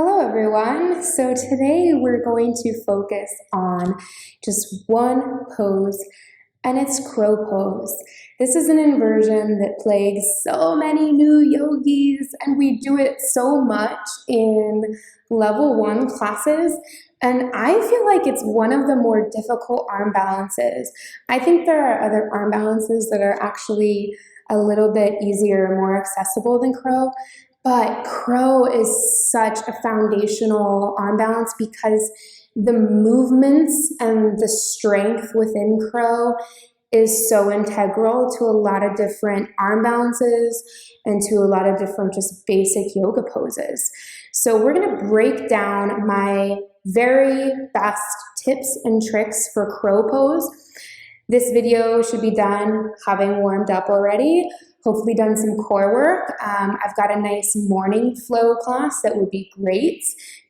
Hello everyone. So today we're going to focus on just one pose, and it's crow pose. This is an inversion that plagues so many new yogis, and we do it so much in level 1 classes. And I feel like it's one of the more difficult arm balances. I think there are other arm balances that are actually a little bit easier and more accessible than crow. But crow is such a foundational arm balance because the movements and the strength within crow is so integral to a lot of different arm balances and to a lot of different just basic yoga poses. So we're going to break down my very best tips and tricks for crow pose. This video should be done having warmed up already. Hopefully done some core work. I've got a nice morning flow class that would be great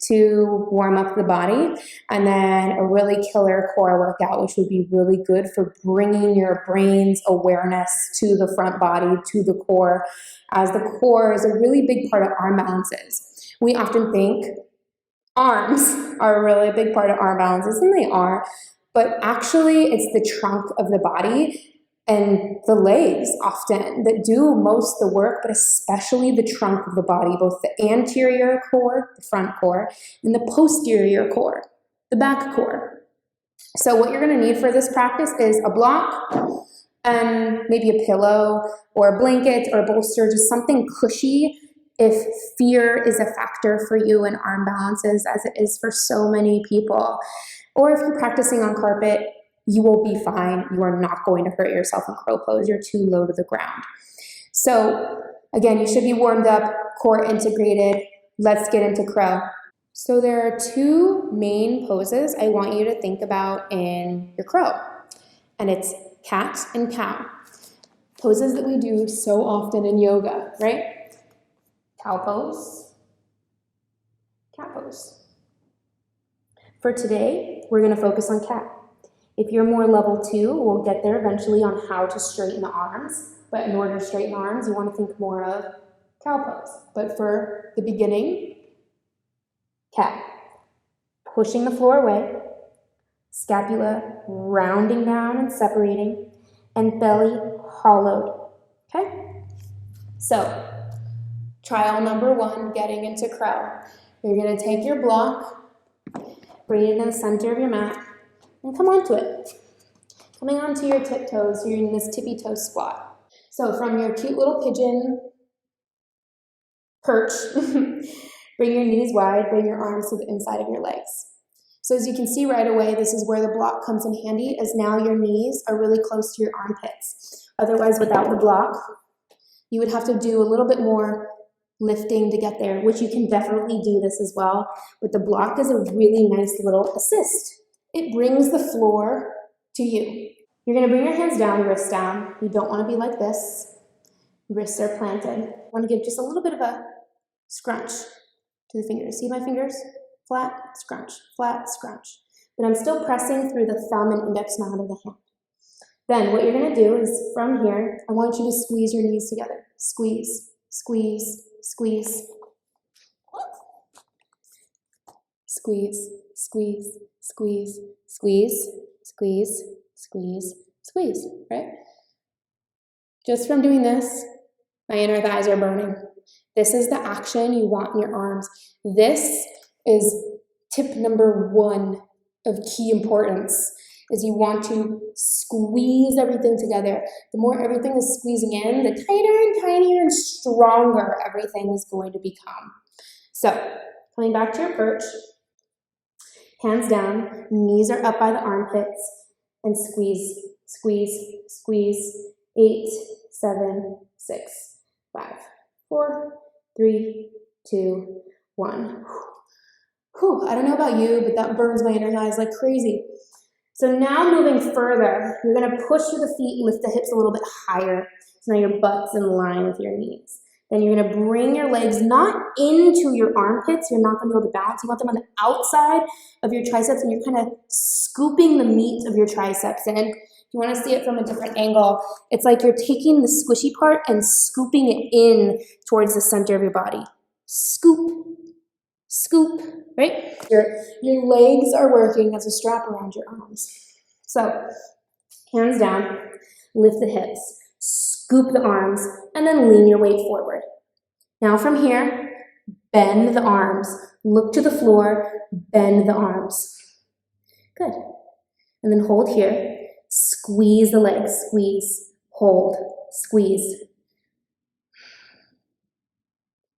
to warm up the body, and then a really killer core workout, which would be really good for bringing your brain's awareness to the front body, to the core, as the core is a really big part of arm balances. We often think arms are a really big part of arm balances, and they are, but actually it's the trunk of the body and the legs often that do most of the work, but especially the trunk of the body, both the anterior core, the front core, and the posterior core, the back core. So what you're gonna need for this practice is a block and maybe a pillow or a blanket or a bolster, just something cushy if fear is a factor for you in arm balances, as it is for so many people. Or if you're practicing on carpet, you will be fine. You are not going to hurt yourself in crow pose. You're too low to the ground. So again, you should be warmed up, core integrated. Let's get into crow. So there are two main poses I want you to think about in your crow, and it's cat and cow. Poses that we do so often in yoga, right? Cow pose, cat pose. For today, we're going to focus on cat. If you're more level 2, we'll get there eventually on how to straighten the arms. But in order to straighten arms, you want to think more of cow pose. But for the beginning, cat. Pushing the floor away, scapula rounding down and separating, and belly hollowed. Okay? So, trial number 1, getting into crow. You're going to take your block, bring it in the center of your mat, and come onto it. Coming onto your tiptoes, you're in this tippy toe squat. So from your cute little pigeon perch, bring your knees wide, bring your arms to the inside of your legs. So as you can see right away, this is where the block comes in handy, as now your knees are really close to your armpits. Otherwise, without the block, you would have to do a little bit more lifting to get there, which you can definitely do this as well, but the block is a really nice little assist. It brings the floor to you. You're going to bring your hands down, wrists down. You don't want to be like this. Wrists are planted. You want to give just a little bit of a scrunch to the fingers. See my fingers? Flat, scrunch, flat, scrunch. But I'm still pressing through the thumb and index mound of the hand. Then what you're going to do is from here, I want you to squeeze your knees together. Squeeze, squeeze, squeeze. Squeeze, squeeze, squeeze, squeeze, squeeze, squeeze, squeeze, right? Just from doing this, my inner thighs are burning. This is the action you want in your arms. This is tip number 1 of key importance, is you want to squeeze everything together. The more everything is squeezing in, the tighter and tinier and stronger everything is going to become. So, coming back to your perch, hands down, knees are up by the armpits, and squeeze, squeeze, squeeze. 8, 7, 6, 5, 4, 3, 2, 1. Whew, I don't know about you, but that burns my inner thighs like crazy. So now moving further, you're going to push through the feet, lift the hips a little bit higher. So now your butt's in line with your knees. Then you're going to bring your legs not into your armpits. You're not going to be able to balance. You want them on the outside of your triceps, and you're kind of scooping the meat of your triceps in. If you want to see it from a different angle, it's like you're taking the squishy part and scooping it in towards the center of your body. Scoop, scoop, right? Your legs are working as a strap around your arms. So, hands down, lift the hips, scoop the arms, and then lean your weight forward. Now from here, bend the arms, look to the floor, bend the arms. Good. And then hold here, squeeze the legs, squeeze, hold, squeeze.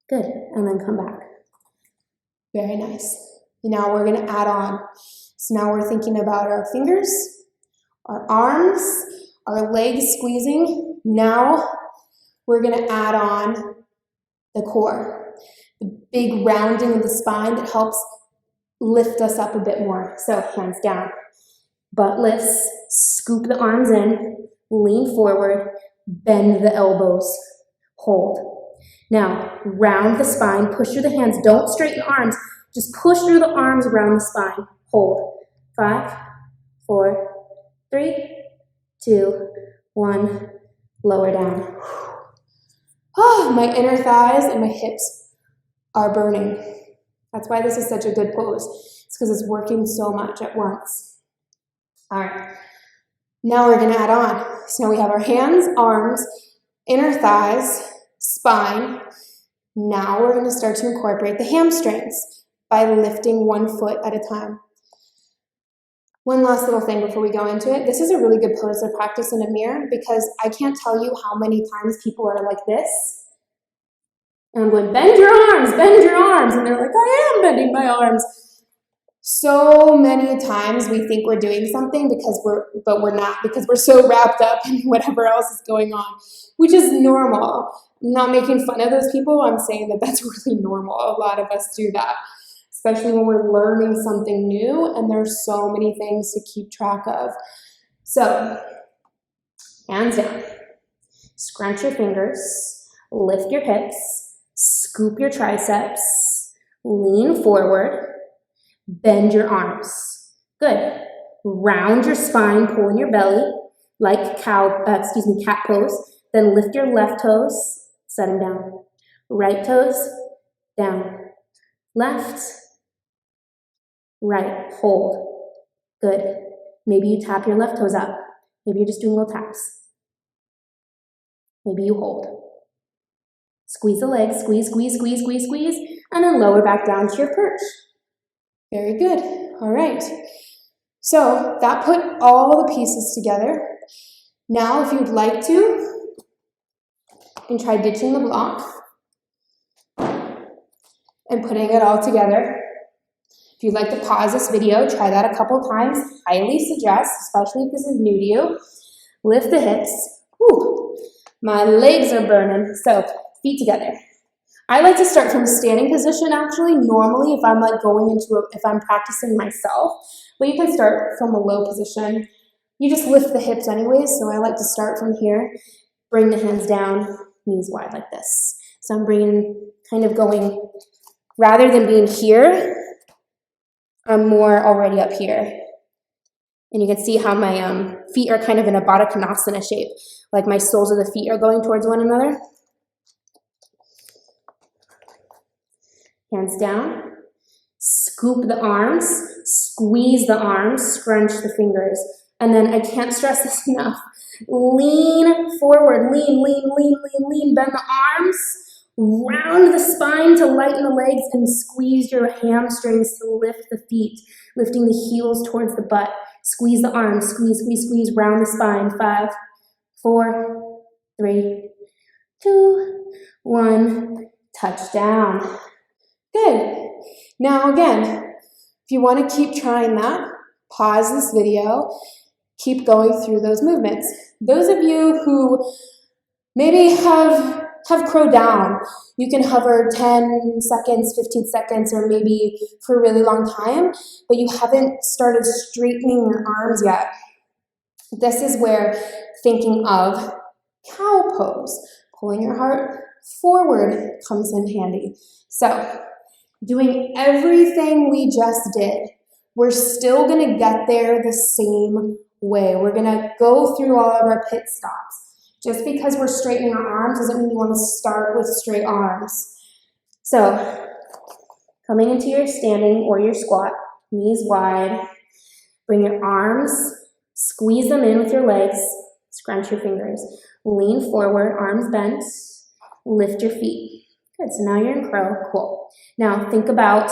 Good, and then come back. Very nice. And now we're gonna add on. So now we're thinking about our fingers, our arms, our legs squeezing. Now we're gonna add on the core, the big rounding of the spine that helps lift us up a bit more. So hands down, butt lifts, scoop the arms in, lean forward, bend the elbows, hold. Now, round the spine, push through the hands, don't straighten arms, just push through the arms around the spine, hold. 5, 4, 3, 2, 1, lower down. Oh, my inner thighs and my hips are burning. That's why this is such a good pose. It's because it's working so much at once. All right, now we're gonna add on. So now we have our hands, arms, inner thighs, spine. Now we're gonna start to incorporate the hamstrings by lifting one foot at a time. One last little thing before we go into it. This is a really good pose to practice in a mirror because I can't tell you how many times people are like this. And I'm going, bend your arms, and they're like, I am bending my arms. So many times we think we're doing something but we're not, because we're so wrapped up in whatever else is going on, which is normal. I'm not making fun of those people. I'm saying that that's really normal. A lot of us do that, especially when we're learning something new and there's so many things to keep track of. So, hands down, scrunch your fingers, lift your hips, scoop your triceps, lean forward, bend your arms. Good. Round your spine, pull in your belly like cat pose. Then lift your left toes, set them down. Right toes, down. Left, right, hold. Good. Maybe you tap your left toes up. Maybe you're just doing little taps. Maybe you hold. Squeeze the legs, squeeze, and then lower back down to your perch. Very good. All right. So that put all the pieces together. Now, if you'd like to, you can try ditching the block and putting it all together. If you'd like to pause this video, try that a couple times. Highly suggest, especially if this is new to you. Lift the hips. Whew. My legs are burning. So feet together. I like to start from a standing position actually, normally if I'm if I'm practicing myself, but you can start from a low position. You just lift the hips anyways, so I like to start from here, bring the hands down, knees wide like this. So I'm going, rather than being here, I'm more already up here. And you can see how my feet are kind of in a Bakasana shape, like my soles of the feet are going towards one another. Hands down, scoop the arms, squeeze the arms, scrunch the fingers. And then I can't stress this enough. Lean forward, lean, bend the arms, round the spine to lighten the legs and squeeze your hamstrings to lift the feet, lifting the heels towards the butt. Squeeze the arms, squeeze, round the spine. 5, 4, 3, 2, 1, touch down. Good. Now again, if you want to keep trying that, pause this video, keep going through those movements. Those of you who maybe have crow down, you can hover 10 seconds, 15 seconds, or maybe for a really long time, but you haven't started straightening your arms yet. This is where thinking of cow pose, pulling your heart forward comes in handy. So, doing everything we just did, we're still gonna get there the same way. We're gonna go through all of our pit stops. Just because we're straightening our arms doesn't mean you wanna start with straight arms. So, Coming into your standing or your squat, knees wide. Bring your arms, squeeze them in with your legs, scrunch your fingers. Lean forward, arms bent, lift your feet. Good, so now you're in crow, cool. Now think about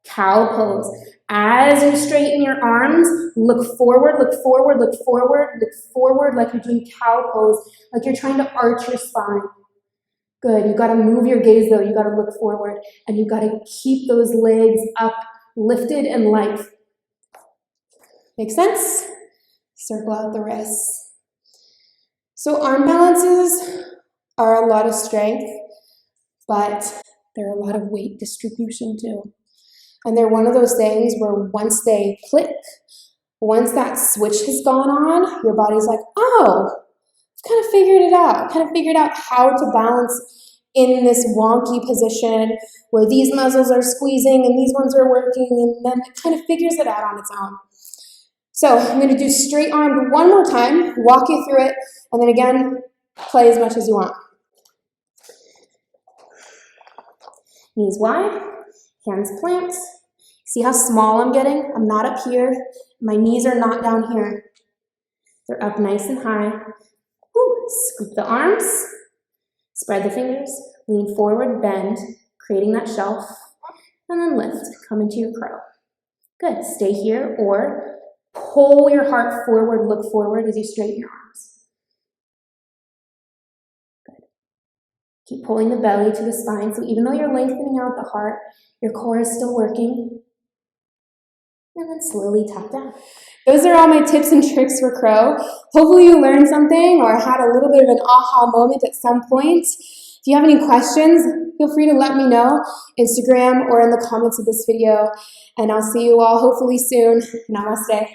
cow pose. As you straighten your arms, look forward, look forward, look forward, look forward like you're doing cow pose, like you're trying to arch your spine. Good, you gotta move your gaze though, you gotta look forward, and you gotta keep those legs up, lifted and light. Make sense? Circle out the wrists. So arm balances are a lot of strength, but they're a lot of weight distribution too. And they're one of those things where once they click, once that switch has gone on, your body's like, oh, I've kind of figured it out. Kind of figured out how to balance in this wonky position where these muscles are squeezing and these ones are working, and then it kind of figures it out on its own. So I'm going to do straight armed one more time, walk you through it, and then again, play as much as you want. Knees wide, hands planted. See how small I'm getting? I'm not up here. My knees are not down here. They're up nice and high. Woo. Scoop the arms, spread the fingers, lean forward, bend, creating that shelf, and then lift. Come into your crow. Good. Stay here or pull your heart forward, look forward as you straighten your arms. Good. Keep pulling the belly to the spine, so even though you're lengthening out the heart, your core is still working. And then slowly tap down. Those are all my tips and tricks for crow. Hopefully you learned something or had a little bit of an aha moment at some point. If you have any questions, feel free to let me know, Instagram or in the comments of this video. And I'll see you all hopefully soon. Namaste.